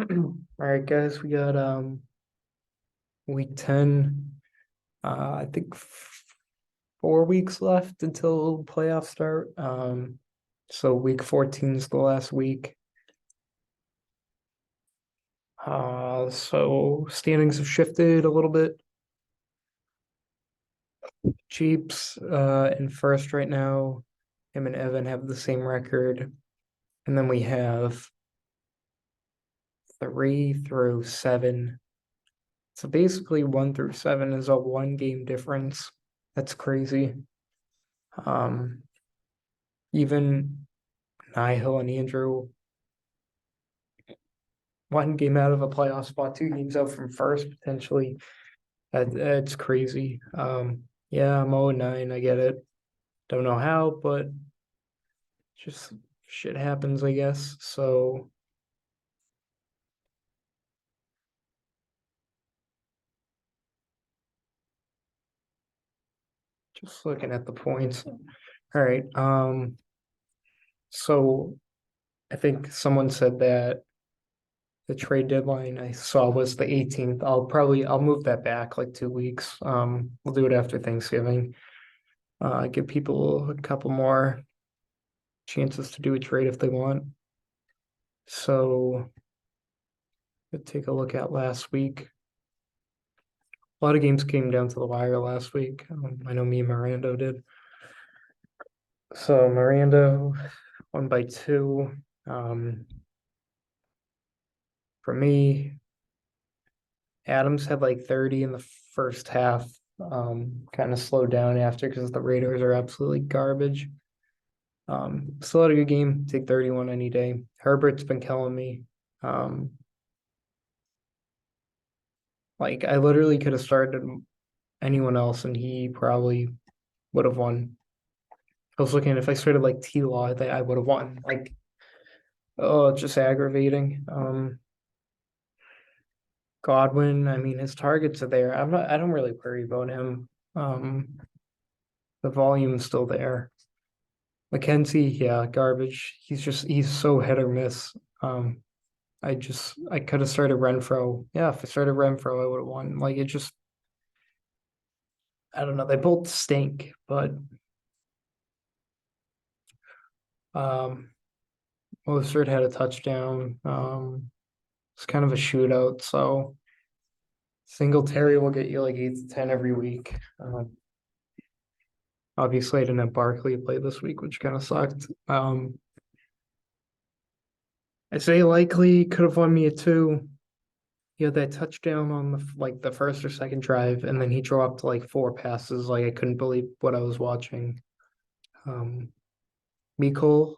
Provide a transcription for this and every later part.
All right, guys, we got week 10. I think 4 weeks left until playoffs start. So week 14 is the last week. So standings have shifted a little bit. Chiefs in first right now. Him and Evan have the same record. And then we have 3 through 7. So basically 1 through 7 is a 1 game difference. That's crazy. Um, Even Nihil and Andrew, 1 game out of a playoff spot, 2 games out from first potentially. That's crazy. Yeah, I'm 0-9. I get it. Don't know how, but just shit happens, I guess. So just looking at the points. All right. So I think someone said that the trade deadline I saw was the 18th. I'll move that back like 2 weeks. We'll do it after Thanksgiving. Give people a couple more chances to do a trade if they want. So let's take a look at last week. A lot of games came down to the wire last week. I know me and Miranda did. So Miranda won by 2. For me, Adams had like 30 in the first half. Kind of slowed down after because the Raiders are absolutely garbage. Still had a good game. Take 31 any day. Herbert's been killing me. Um, like I literally could have started anyone else and he probably would have won. I was looking if I started like T Law, I think I would have won. Like, oh, it's just aggravating. Godwin, I mean, his targets are there. I don't really worry about him. The volume's still there. McKenzie, yeah, garbage. He's so hit or miss. Um, I could have started Renfro. Yeah, if I started Renfro, I would have won. Like it just I don't know. They both stink, but um Mostert had a touchdown. It's kind of a shootout, so Singletary will get you like 8 to 10 every week. Obviously, I didn't have Barkley play this week, which kind of sucked. I say likely could have won me a 2. He had that touchdown on the first or second drive, and then he dropped like 4 passes. Like I couldn't believe what I was watching. Um, Mecole,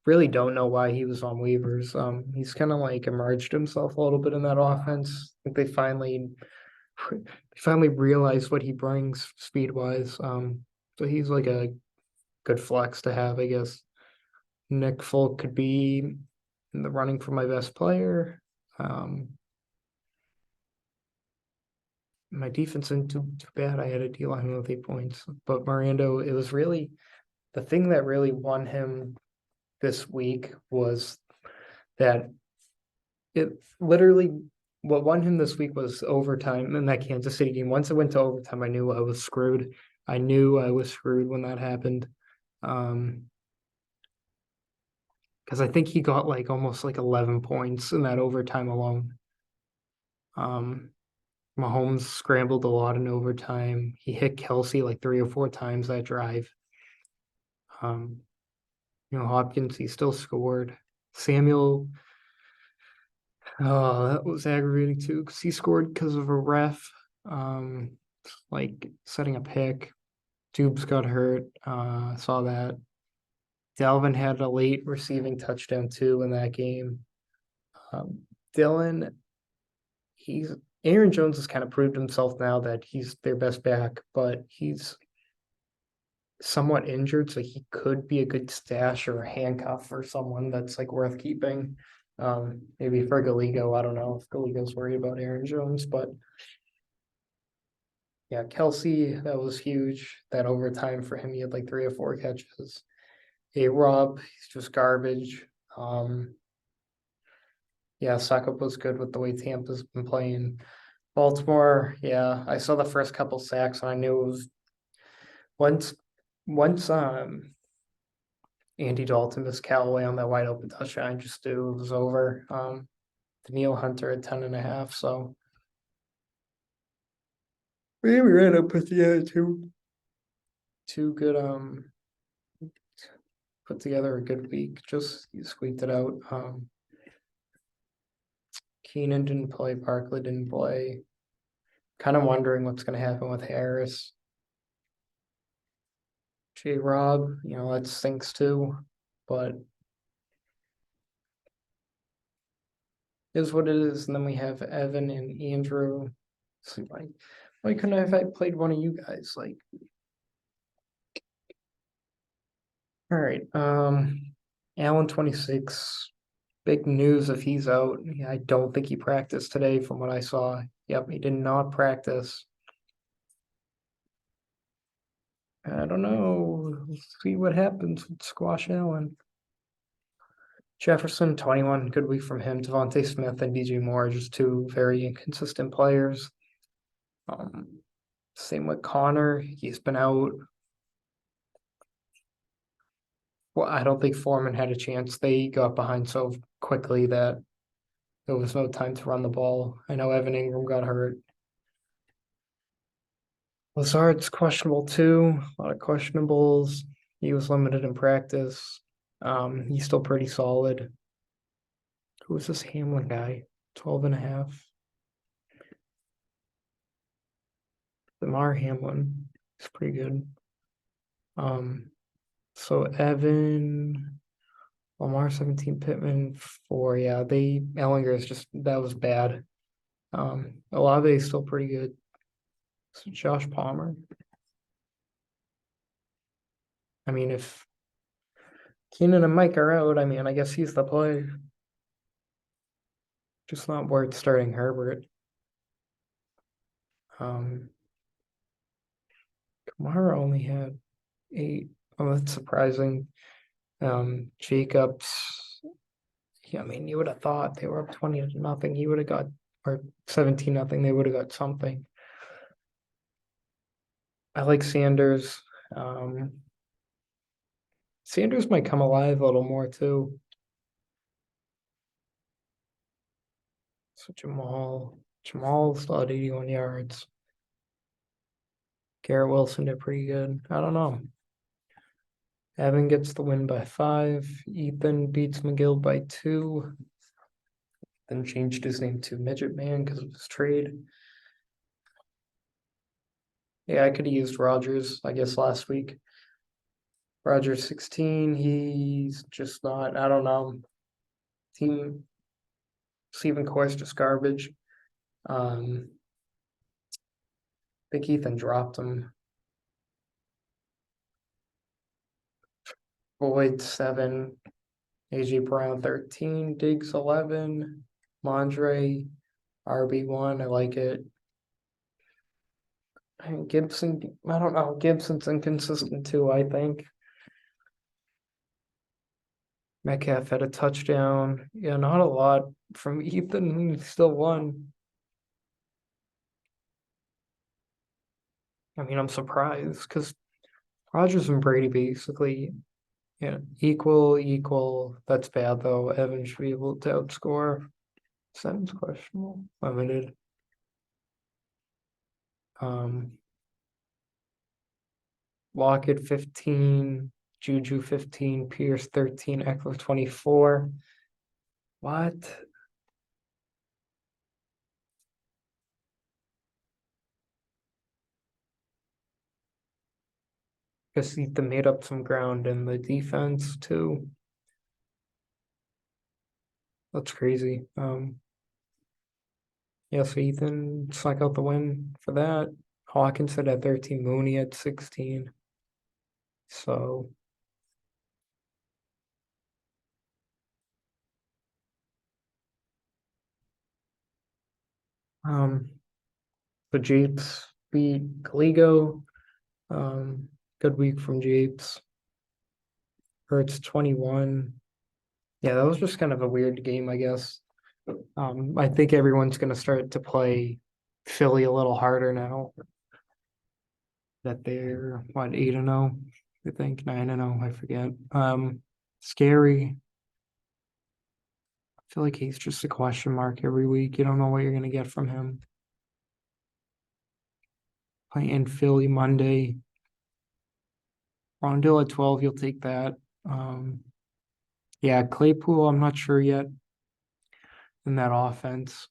really don't know why he was on waivers. He's kind of like emerged himself a little bit in that offense. I think they finally realized what he brings speed wise. So he's like a good flex to have, I guess. Nick Folk could be in the running for my best player. Um, my defense isn't too bad. I had a D line with 8 points, but Miranda, it was really the thing that really won him this week was that it literally what won him this week was overtime in that Kansas City game. Once it went to overtime, I knew I was screwed. I knew I was screwed when that happened. Um, because I think he got like almost like 11 points in that overtime alone. Um, Mahomes scrambled a lot in overtime. He hit Kelsey like 3 or 4 times that drive. Um, Hopkins, he still scored. Samuel, oh, that was aggravating too because he scored because of a ref, um, like setting a pick. Tubes got hurt. Saw that. Dalvin had a late receiving touchdown too in that game. Um, Dylan, he's Aaron Jones has kind of proved himself now that he's their best back, but he's somewhat injured, so he could be a good stash or a handcuff for someone that's like worth keeping. Maybe for Galigo. I don't know if Galigo's worried about Aaron Jones, but yeah, Kelsey, that was huge. That overtime for him, he had like 3 or 4 catches. A Rob, he's just garbage. Um, Yeah, Suckup was good with the way Tampa's been playing. Baltimore, yeah, I saw the first couple sacks and I knew it was once once Andy Dalton missed Callaway on that wide open touchdown, I just knew it was over. Daniil Hunter at 10.5, so we ran up with the other two good put together a good week. Just you squeaked it out. Keenan didn't play, Barkley didn't play. Kind of wondering what's going to happen with Harris. J Rob, that stinks too, but is what it is. And then we have Evan and Andrew. So why couldn't I have played one of you guys? Like, all right, Allen 26. Big news if he's out. Yeah, I don't think he practiced today from what I saw. Yep, he did not practice. I don't know. Let's see what happens with Squash Allen. Jefferson, 21, good week from him. Devontae Smith and DJ Moore, just two very inconsistent players. Same with Connor. He's been out. Well, I don't think Foreman had a chance. They got behind so quickly that there was no time to run the ball. I know Evan Ingram got hurt. Lazard's questionable too. A lot of questionables. He was limited in practice. He's still pretty solid. Who was this Hamlin guy? 12.5. Damar Hamlin. He's pretty good. So Evan, Lamar 17, Pittman 4. Yeah, Ellinger is just that was bad. Olave is still pretty good. So Josh Palmer. I mean, if Keenan and Mike are out, I mean, I guess he's the play. Just not worth starting Herbert. Kamara only had 8. Oh, that's surprising. Jacobs. Yeah, I mean, you would have thought they were up 20-0. He would have got, or 17-0. They would have got something. I like Sanders. Sanders might come alive a little more too. So Jamal still had 81 yards. Garrett Wilson did pretty good. I don't know. Evan gets the win by 5. Ethan beats McGill by 2. Then changed his name to Midget Man because of his trade. Yeah, I could have used Rogers, I guess, last week. Rogers 16. He's just not, I don't know. Team Stephen Course just garbage. I think Ethan dropped him. Boyd 7. AJ Brown 13. Diggs 11. Mondre RB1. I like it. And Gibson, I don't know. Gibson's inconsistent too, I think. Metcalf had a touchdown. Yeah, not a lot from Ethan. He still won. I mean, I'm surprised because Rodgers and Brady basically, equal. That's bad though. Evan should be able to outscore. Seven's questionable. Limited. Lockett 15, Juju 15, Pierce 13, Eckler 24. What? Guess Ethan made up some ground in the defense too. That's crazy. Yeah, so Ethan snuck out the win for that. Hawkinson at 13, Mooney at 16. So um the Japes beat Caligo. Good week from Japes. Hurts 21. Yeah, that was just kind of a weird game, I guess. I think everyone's gonna start to play Philly a little harder now that they're what 8-0, I think 9-0, I forget. Scary. I feel like he's just a question mark every week. You don't know what you're gonna get from him. Playing Philly Monday. Rondell at 12, you'll take that. Yeah, Claypool, I'm not sure yet in that offense.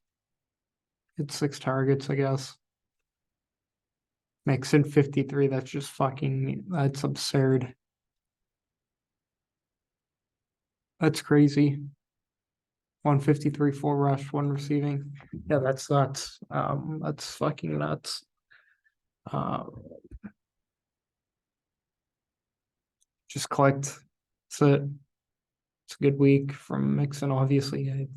It's 6 targets, I guess. Mixon 53, that's absurd. That's crazy. 153, 4 rush, 1 receiving. Yeah, that's nuts. That's fucking nuts. Uh, just clicked. That's it. It's a good week from Mixon, obviously.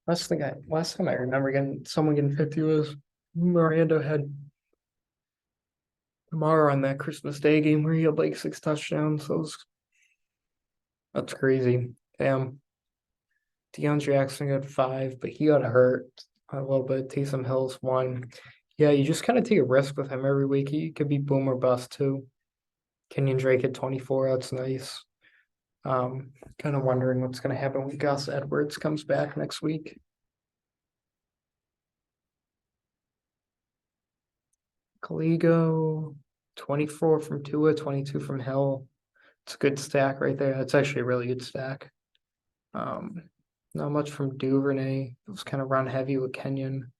Last time I remember someone getting 50 was Miranda had Kamara on that Christmas Day game where he had like 6 touchdowns. That's crazy. Damn. Deion Jackson got 5, but he got hurt a little bit. Taysom Hill's 1. Yeah, you just kind of take a risk with him every week. He could be boom or bust too. Kenyon Drake at 24. That's nice. Kind of wondering what's going to happen when Gus Edwards comes back next week. Caligo, 24 from Tua, 22 from Hill. It's a good stack right there. That's actually a really good stack. Not much from Duvernay. It was kind of run heavy with Kenyon.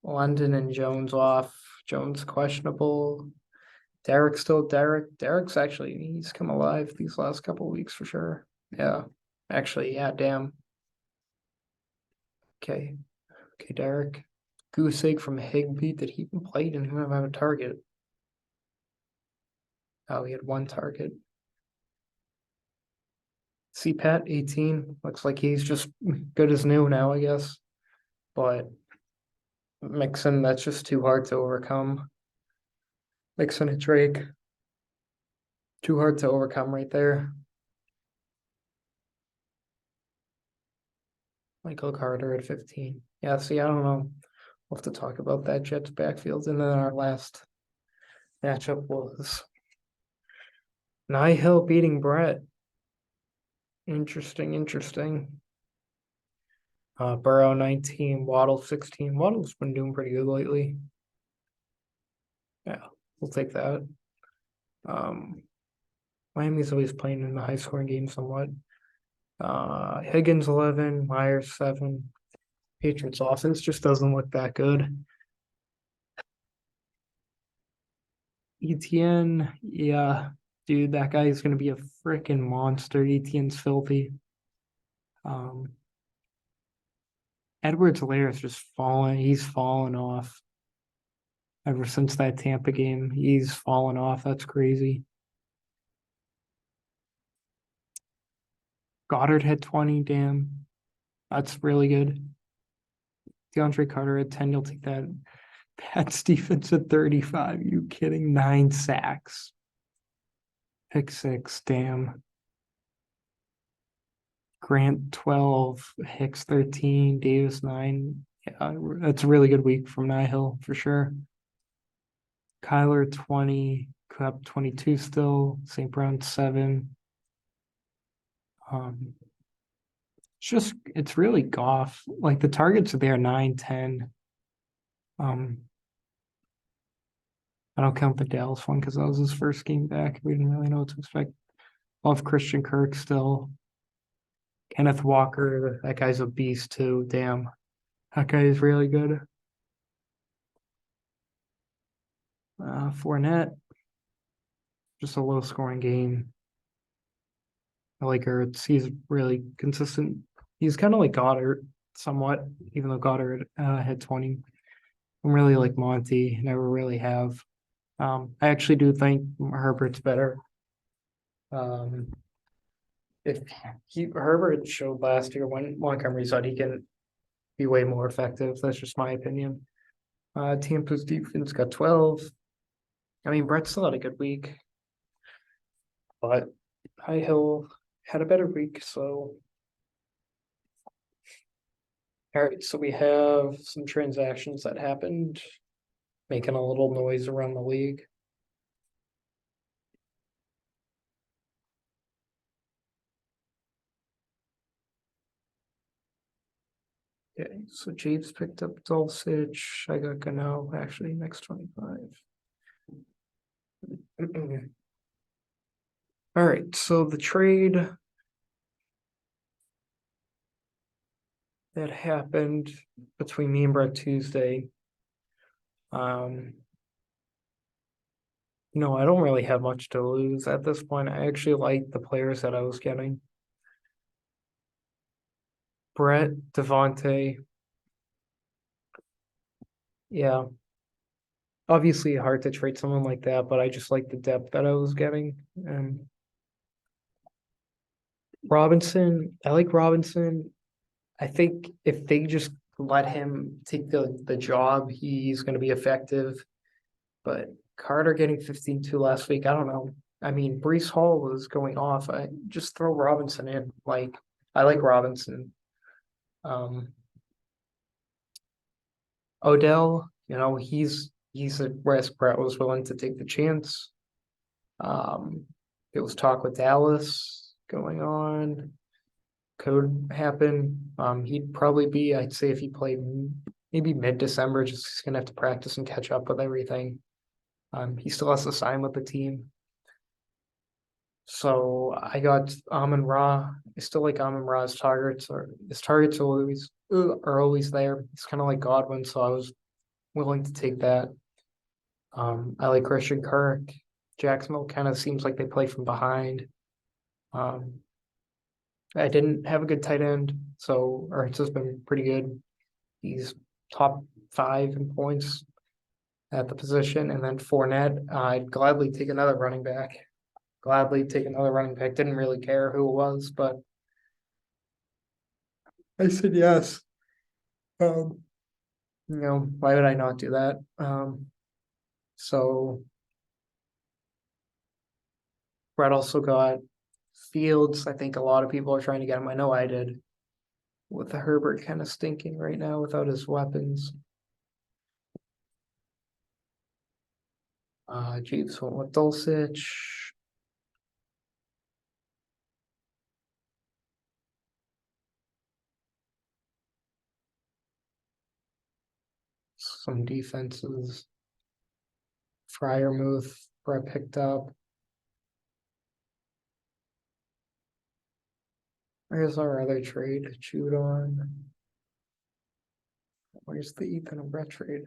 London and Jones off. Jones questionable. Derek's still Derek. He's come alive these last couple of weeks for sure. Yeah. Actually, yeah, damn. Okay. Okay, Derek. Goose egg from Higby. Did he even play? Didn't even have a target. Oh, he had 1 target. CPAT 18. Looks like he's just good as new now, I guess. But Mixon, that's just too hard to overcome. Mixon and Drake. Too hard to overcome right there. Michael Carter at 15. Yeah, see, I don't know. We'll have to talk about that Jets backfield. And then our last matchup was Hill beating Brett. Interesting. Burrow 19, Waddle 16. Waddle's been doing pretty good lately. Yeah, we'll take that. Miami's always playing in the high scoring game somewhat. Higgins 11, Myers 7. Patriots offense just doesn't look that good. ETN, yeah, dude, that guy is going to be a freaking monster. ETN's filthy. Edwards-Helaire is just falling. He's fallen off ever since that Tampa game. He's fallen off. That's crazy. Goddard had 20. Damn, that's really good. DeAndre Carter at 10. You'll take that. Pat's defense at 35. You kidding? 9 sacks. Pick 6. Damn. Grant 12, Hicks 13, Davis 9. Yeah, that's a really good week from Nihil for sure. Kyler 20, Cup 22 still, St. Brown 7. It's really Goff. Like the targets are there 9, 10. I don't count the Dallas one because that was his first game back. We didn't really know what to expect. Love Christian Kirk still. Kenneth Walker, that guy's a beast too. Damn. That guy is really good. Fournette, just a low scoring game. I like Ertz. He's really consistent. He's kind of like Goddard somewhat, even though Goddard had 20. I'm really like Monty. Never really have. I actually do think Herbert's better. If Herbert showed last year when Montgomery said he can be way more effective. That's just my opinion. Tampa's defense got 12. I mean, Brett still had a good week, but High Hill had a better week, so All right, so we have some transactions that happened, making a little noise around the league. Okay, so Jeeves picked up Dulcich. I got Gano, actually, next 25. All right, so the trade that happened between me and Brett Tuesday. I don't really have much to lose at this point. I actually like the players that I was getting. Brett, Devontae. Yeah. Obviously hard to trade someone like that, but I just like the depth that I was getting. And Robinson, I like Robinson. I think if they just let him take the job, he's going to be effective. But Carter getting 15-2 last week, I don't know. I mean, Brees Hall was going off. I just throw Robinson in. Like, I like Robinson. Odell, he's a risk. Brett was willing to take the chance. It was talk with Dallas going on. Could happen. He'd probably be, I'd say, if he played maybe mid-December, just he's gonna have to practice and catch up with everything. He still has to sign with the team. So I got Amon Ra. I still like Amon Ra's targets. Or his targets are always there. He's kind of like Godwin, so I was willing to take that. I like Christian Kirk. Jacksonville kind of seems like they play from behind. Um, I didn't have a good tight end, so Ertz has been pretty good. He's top 5 in points at the position, and then Fournette. I'd gladly take another running back. Gladly take another running back. Didn't really care who it was, but I said yes. Um, why would I not do that? So Brett also got Fields. I think a lot of people are trying to get him. I know I did. With the Herbert kind of stinking right now without his weapons. Jeeves went with Dulcich. Some defenses. Fryermuth, Brett picked up. Where's our other trade? Chewed on. Where's the Ethan and Brett trade?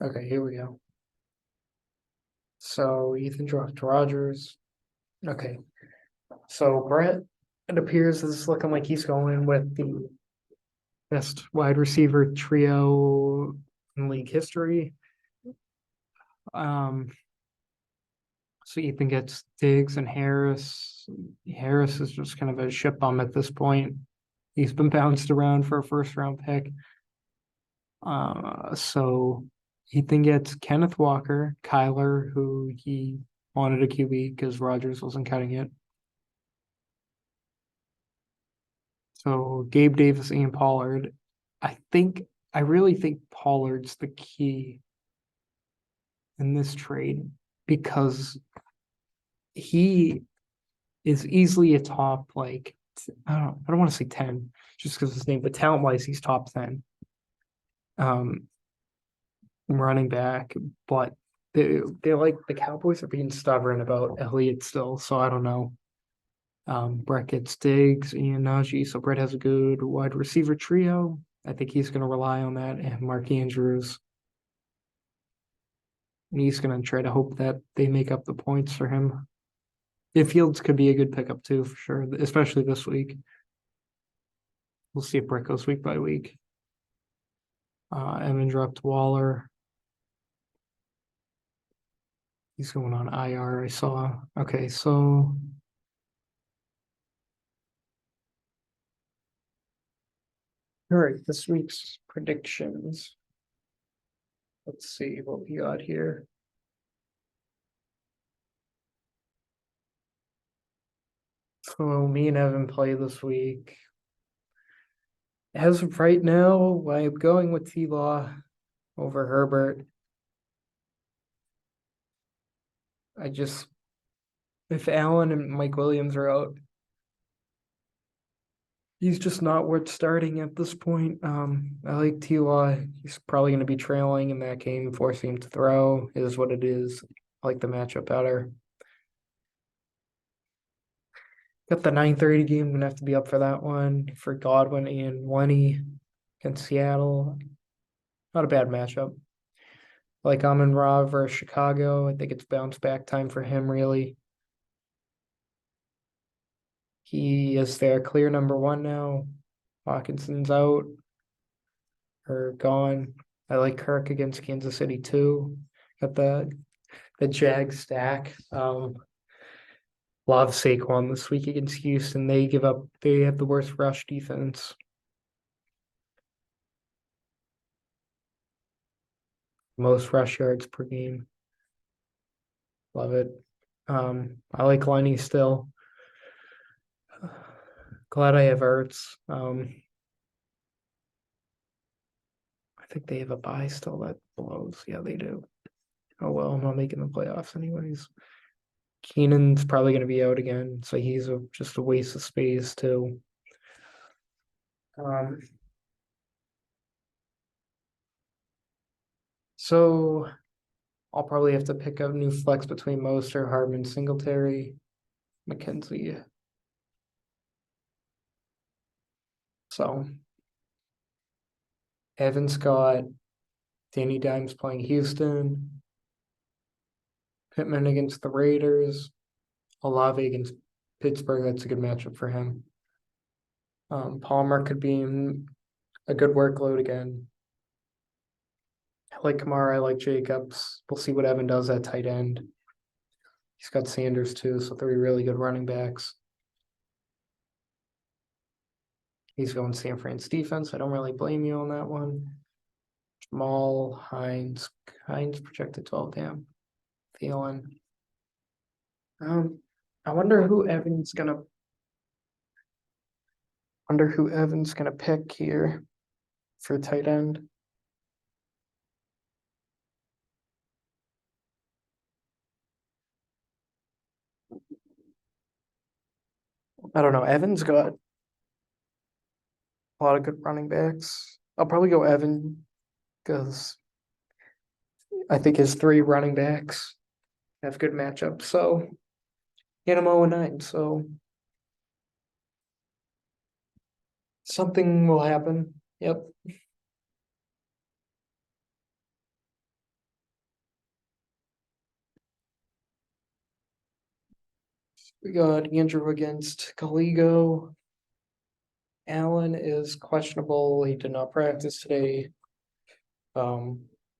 Okay, here we go. So Ethan dropped Rogers. Okay. So Brett, it appears is looking like he's going with the best wide receiver trio in league history. So Ethan gets Diggs and Harris. Harris is just kind of a shit bum at this point. He's been bounced around for a first round pick. So Ethan gets Kenneth Walker, Kyler, who he wanted a QB because Rodgers wasn't cutting it. So Gabe Davis and Pollard. I really think Pollard's the key in this trade because he is easily a top, like, I don't want to say 10 just because of his name, but talent wise he's top 10 um running back. But they like the Cowboys are being stubborn about Elliott still, so I don't know. Brett gets Diggs and Najee, so Brett has a good wide receiver trio. I think he's going to rely on that, and Mark Andrews. And he's going to try to hope that they make up the points for him. If Fields could be a good pickup too, for sure, especially this week. We'll see if Brett goes week by week. Evan dropped Waller. He's going on IR, I saw. Okay, so all right, this week's predictions. Let's see what we got here. So me and Evan play this week. As of right now, I'm going with T-Law over Herbert. I just if Allen and Mike Williams are out, he's just not worth starting at this point. I like T-Law. He's probably going to be trailing in that game, forcing him to throw. It is what it is. I like the matchup better. Got the 9:30 game. I'm gonna have to be up for that one for Godwin and Lenny against Seattle. Not a bad matchup. Like Amon Ra versus Chicago. I think it's bounce back time for him, really. He is their clear number one now. Hawkinson's out or gone. I like Kirk against Kansas City too. Got the Jag stack. Love Saquon this week against Houston. They have the worst rush defense. Most rush yards per game. Love it. I like Lenny still. Glad I have Ertz. I think they have a bye still that blows. Yeah, they do. Oh well, I'm not making the playoffs anyways. Keenan's probably going to be out again, so he's just a waste of space too. Um, so I'll probably have to pick up new flex between Mostert, Hardman, Singletary, McKenzie. So Evan Scott, Danny Dimes playing Houston, Pittman against the Raiders, Olave against Pittsburgh. That's a good matchup for him. Palmer could be in a good workload again. I like Kamara. I like Jacobs. We'll see what Evan does at tight end. He's got Sanders too, so three really good running backs. He's going San Fran's defense. I don't really blame you on that one. Jamal, Hines projected 12. Damn. Thielen. I wonder who Evan's gonna pick here for tight end. I don't know. Evan's got a lot of good running backs. I'll probably go Evan because I think his three running backs have good matchups. So get him 0-9. So something will happen. Yep. We got Andrew against Caligo. Allen is questionable. He did not practice today.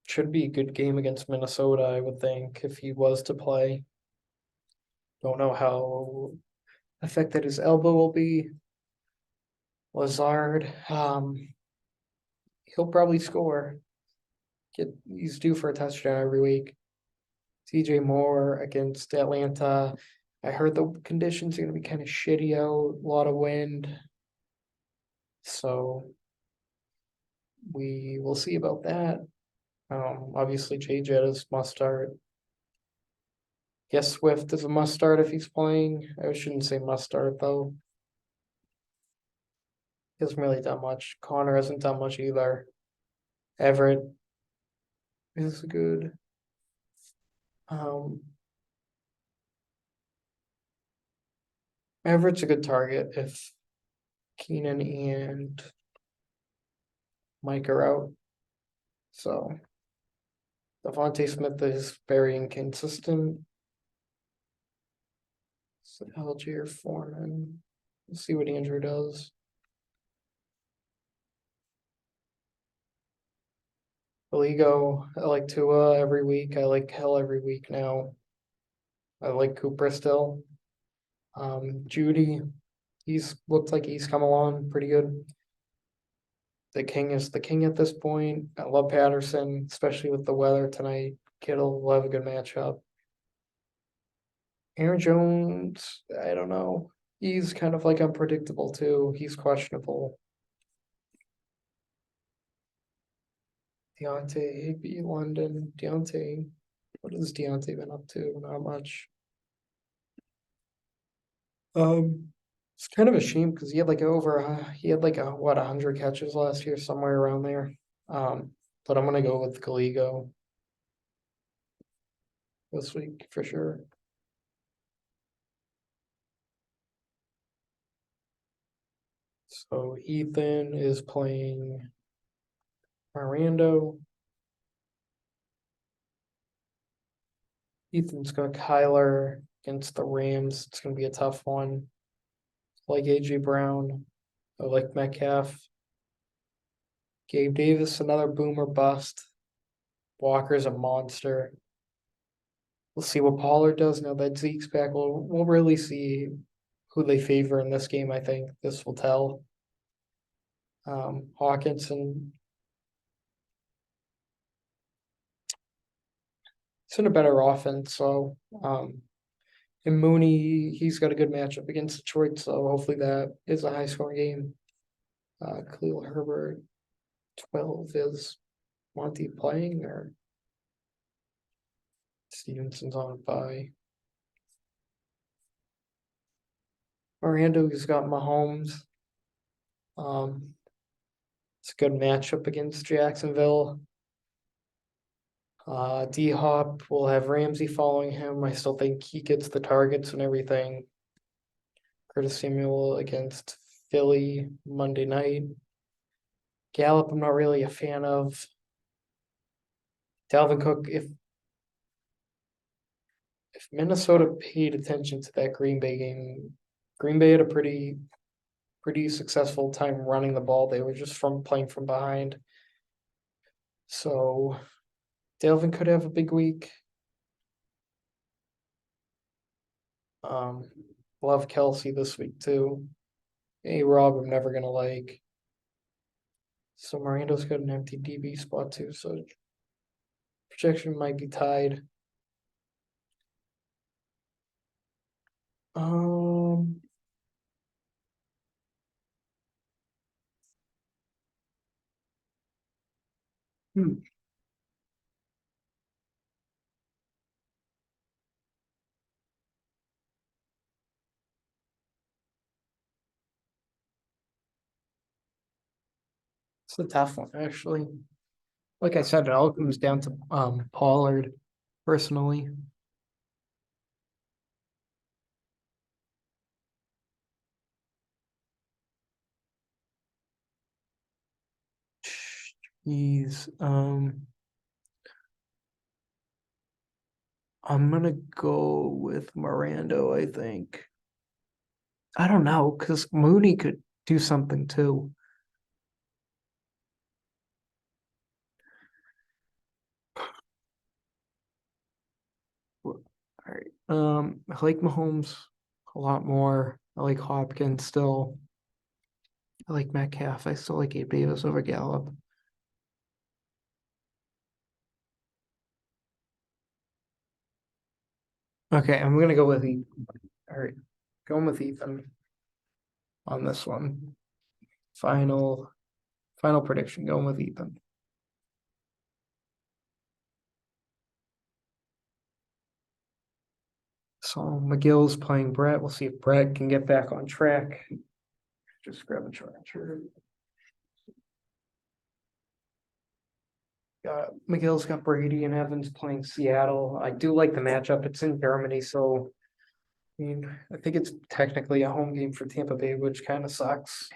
Should be a good game against Minnesota, I would think, if he was to play. Don't know how affected his elbow will be. Lazard, he'll probably score. He's due for a touchdown every week. TJ Moore against Atlanta. I heard the conditions are going to be kind of shitty out, a lot of wind. So we will see about that. Obviously, Jay Jett is must start. Guess Swift is a must start if he's playing. I shouldn't say must start though. He hasn't really done much. Connor hasn't done much either. Everett is good. Everett's a good target if Keenan and Mike are out. So Devontae Smith is very inconsistent. So Algier Foreman. We'll see what Andrew does. Aligo, I like Tua every week. I like Hill every week now. I like Cooper still. Judy, he's looked like he's come along pretty good. The king is the king at this point. I love Patterson, especially with the weather tonight. Kittle will have a good matchup. Aaron Jones, I don't know. He's kind of like unpredictable too. He's questionable. Deontay Higby, London. Deontay, what has Deontay been up to? Not much. It's kind of a shame because he had like a 100 catches last year, somewhere around there. But I'm gonna go with Gallego this week for sure. So Ethan is playing Mirando. Ethan's got Kyler against the Rams. It's gonna be a tough one. Like AJ Brown. I like Metcalf. Gabe Davis, another boomer bust. Walker's a monster. We'll see what Pollard does now that Zeke's back. We'll really see who they favor in this game. I think this will tell. Hawkinson, it's in a better offense, so and Mooney, he's got a good matchup against Detroit, so hopefully that is a high scoring game. Khalil Herbert, 12 is Monty playing or Stevenson's on a bye. Miranda, he's got Mahomes. It's a good matchup against Jacksonville. D Hop will have Ramsey following him. I still think he gets the targets and everything. Curtis Samuel against Philly Monday night. Gallup, I'm not really a fan of. Dalvin Cook, if Minnesota paid attention to that Green Bay game, Green Bay had a pretty successful time running the ball. They were just playing from behind. So Dalvin could have a big week. Love Kelsey this week too. Rob, I'm never gonna like. So Miranda's got an empty DB spot too, so projection might be tied. Um, hmm. It's a tough one, actually. Like I said, it all comes down to Pollard, personally. He's I'm gonna go with Mirando, I think. I don't know, because Mooney could do something too. All right. I like Mahomes a lot more. I like Hopkins still. I like Metcalf. I still like Abe Davis over Gallup. Okay, I'm gonna go with Ethan. All right, going with Ethan on this one. Final prediction. Going with Ethan. So McGill's playing Brett. We'll see if Brett can get back on track. Just grab a charger. McGill's got Brady and Evans playing Seattle. I do like the matchup. It's in Germany, so I mean, I think it's technically a home game for Tampa Bay, which kind of sucks.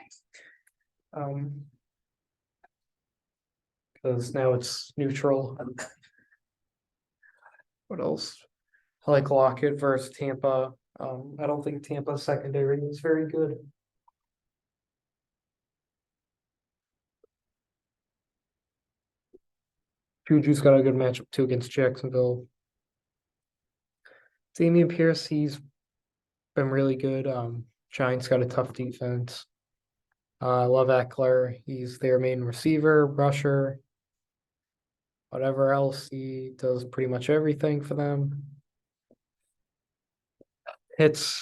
Because now it's neutral. What else? I like Lockett versus Tampa. I don't think Tampa's secondary is very good. Juju's got a good matchup too against Jacksonville. Damian Pierce, he's been really good. Giants got a tough defense. I love Eckler. He's their main receiver, rusher, whatever else. He does pretty much everything for them. It's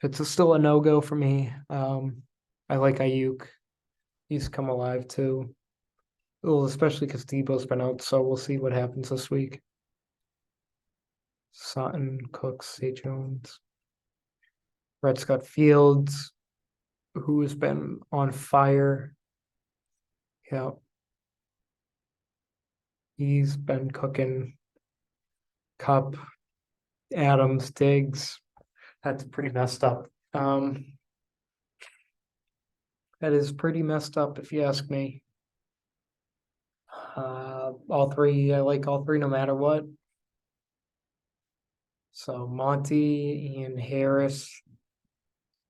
It's still a no-go for me. I like Ayuk. He's come alive too. Well, especially because Debo's been out, so we'll see what happens this week. Sutton, Cooks, Zay Jones. Brett Scott Fields, who has been on fire. Yeah, he's been cooking. Cup, Adams, Diggs. That's pretty messed up. That is pretty messed up if you ask me. All three, I like all three no matter what. So Monty and Harris,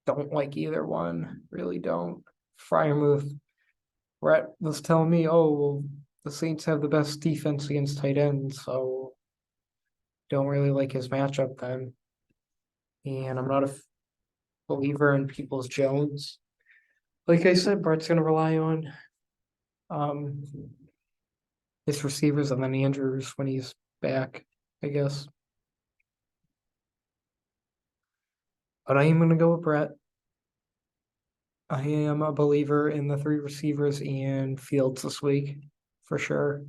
don't like either one. Really don't. Fryermuth, Brett was telling me, oh, well, the Saints have the best defense against tight ends, so don't really like his matchup then. And I'm not a believer in Peoples Jones. Like I said, Brett's gonna rely on um his receivers and then Andrews when he's back, I guess. But I am gonna go with Brett. I am a believer in the three receivers and Fields this week, for sure.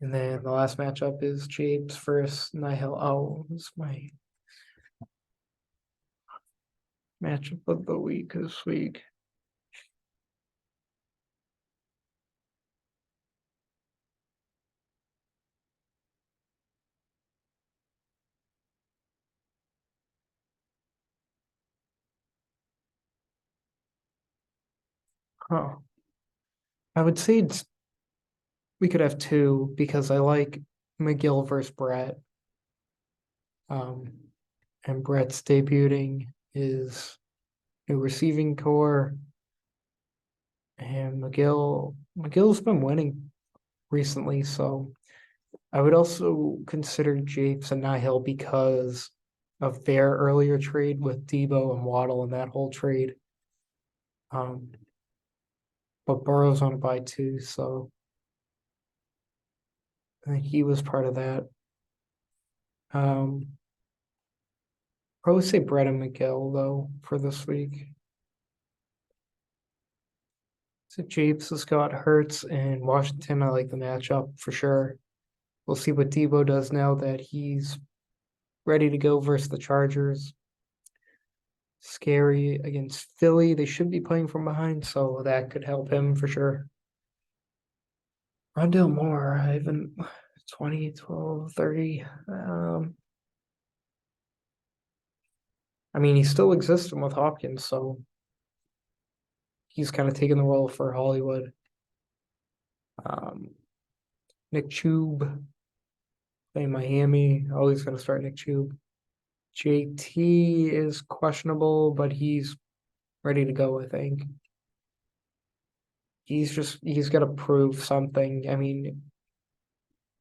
And then the last matchup is Japes versus Nihil. Oh, this is my matchup of the week this week. Huh. I would say we could have two because I like McGill versus Brett. Um, and Brett's debuting his new receiving core. And McGill's been winning recently, so I would also consider Japes and Nihil because of their earlier trade with Debo and Waddle and that whole trade. Um, but Burrow's on a bye too, so I think he was part of that. Um, probably say Brett and McGill though for this week. So Japes has got Hurts and Washington. I like the matchup for sure. We'll see what Debo does now that he's ready to go versus the Chargers. Scary against Philly. They should be playing from behind, so that could help him for sure. Rondell Moore, I haven't 20, 12, 30. I mean, he's still existing with Hopkins, so he's kind of taking the role for Hollywood. Um, Nick Chubb playing Miami. Always going to start Nick Chubb. JT is questionable, but he's ready to go, I think. He's got to prove something. I mean,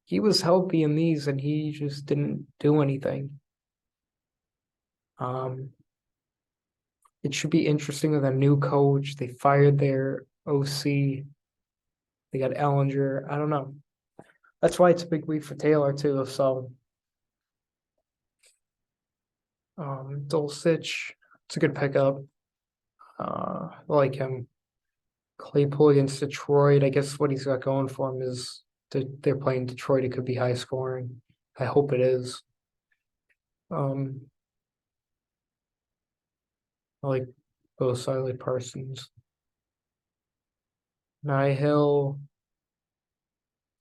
he was healthy in these and he just didn't do anything. Um, it should be interesting with a new coach. They fired their OC. They got Ellinger. I don't know. That's why it's a big week for Taylor too. So, Dulcich, it's a good pickup. I like him. Claypool against Detroit. I guess what he's got going for him is that they're playing Detroit. It could be high scoring. I hope it is. Um, I like both sides. I like Parsons. Nihil.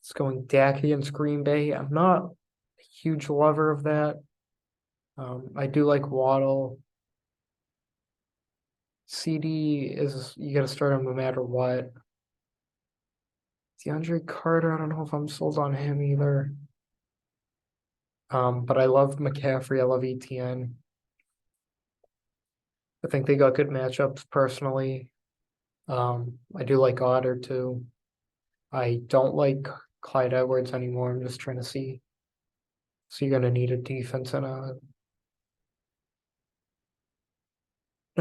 It's going Dak against Green Bay. I'm not a huge lover of that. I do like Waddle. CD is you got to start him no matter what. DeAndre Carter, I don't know if I'm sold on him either. But I love McCaffrey. I love ETN. I think they got good matchups personally. I do like Otter too. I don't like Clyde Edwards anymore. I'm just trying to see. So you're gonna need a defense and a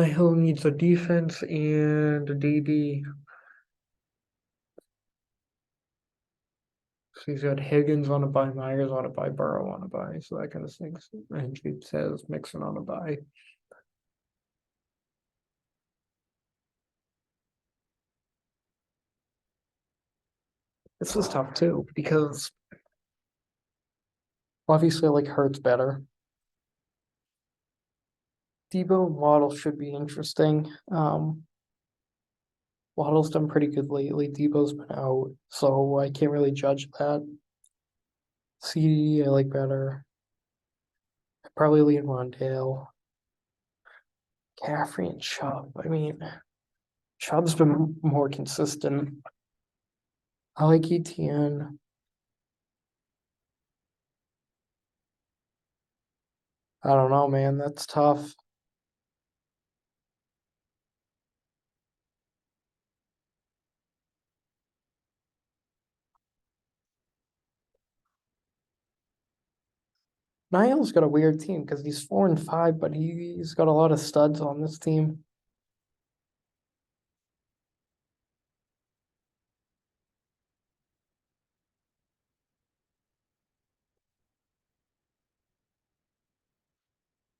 Hill needs a defense and a DB. So he's got Higgins on a buy, Myers on a buy, Burrow on a buy, so that kind of things. And he says Mixon on a buy. This is tough too, because obviously like Hurts better. Debo and Waddle should be interesting. Waddle's done pretty good lately. Debo's been out, so I can't really judge that. CD I like better. I probably lean Rondale. Caffrey and Chubb. I mean, Chubb's been more consistent. I like ETN. I don't know, man. That's tough. Niall's got a weird team because he's 4-5, but he's got a lot of studs on this team.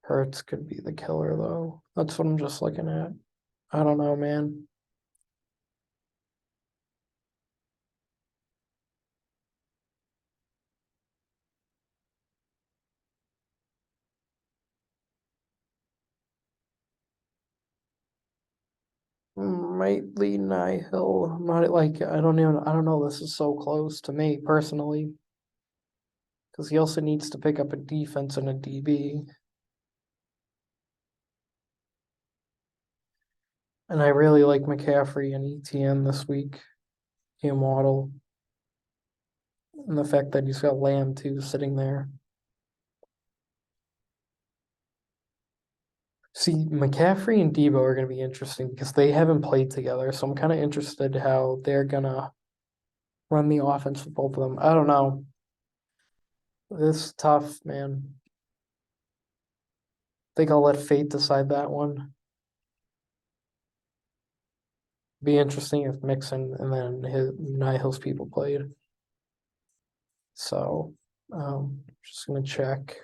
Hurts could be the killer though. That's what I'm just looking at. I don't know, man. Might lead Nihil. Not like I don't know. This is so close to me personally. Because he also needs to pick up a defense and a DB. And I really like McCaffrey and ETN this week. And Waddle. And the fact that he's got Lamb too sitting there. See, McCaffrey and Debo are going to be interesting because they haven't played together. So I'm kind of interested how they're going to run the offense with both of them. I don't know. This is tough, man. I think I'll let fate decide that one. Be interesting if Mixon and then his Nihil's people played. So, just gonna check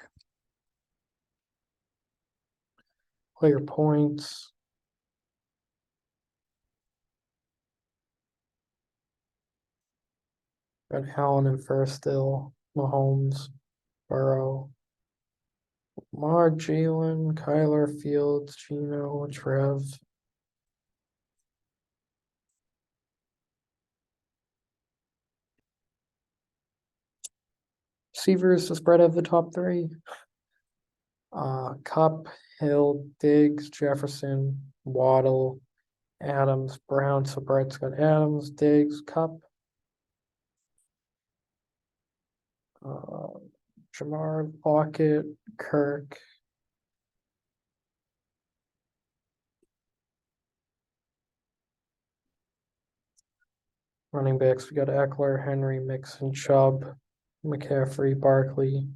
player points. Got Allen in first still. Mahomes, Burrow, Lamar, Jalen, Kyler, Fields, Gino, Trev. Receivers, the spread of the top three. Cup, Hill, Diggs, Jefferson, Waddle, Adams, Brown. So Brett's got Adams, Diggs, Cup. Jamar, Lockett, Kirk. Running backs, we got Eckler, Henry, Mixon, Chubb, McCaffrey, Barkley,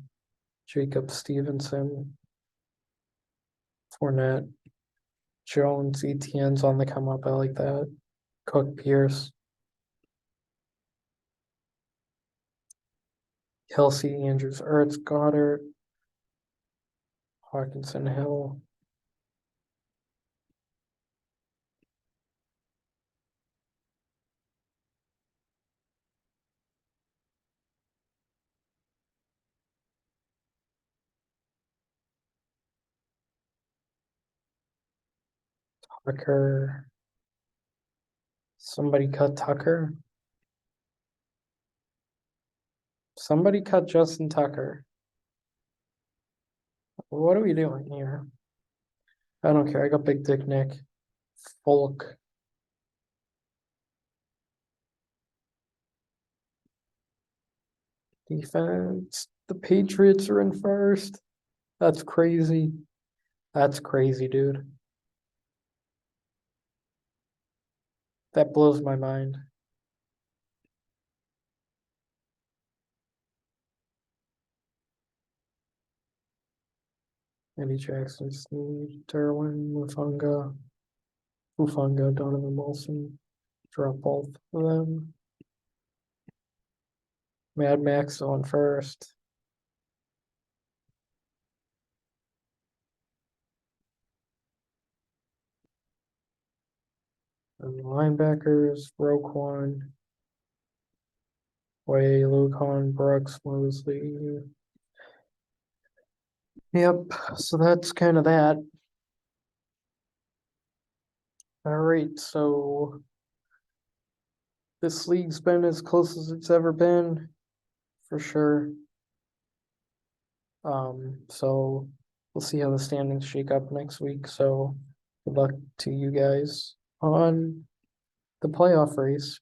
Jacob Stevenson, Fournette, Jones, ETN's on the come up. I like that. Cook, Pierce, Kelsey, Andrews, Ertz, Goddard, Hawkinson, Hill. Tucker. Somebody cut Tucker. Somebody cut Justin Tucker. What are we doing here? I don't care. I got Big Dick Nick. Folk. Defense. The Patriots are in first. That's crazy. That's crazy, dude. That blows my mind. Eddie Jackson, Snead, Derwin, Mufunga, Donovan Wilson. Drop both of them. Mad Max on first. And linebackers, Roquan, Way, Lucan, Brooks, Mosley. Yep, so that's kind of that. All right, so this league's been as close as it's ever been, for sure. So we'll see how the standings shake up next week. So good luck to you guys on the playoff race.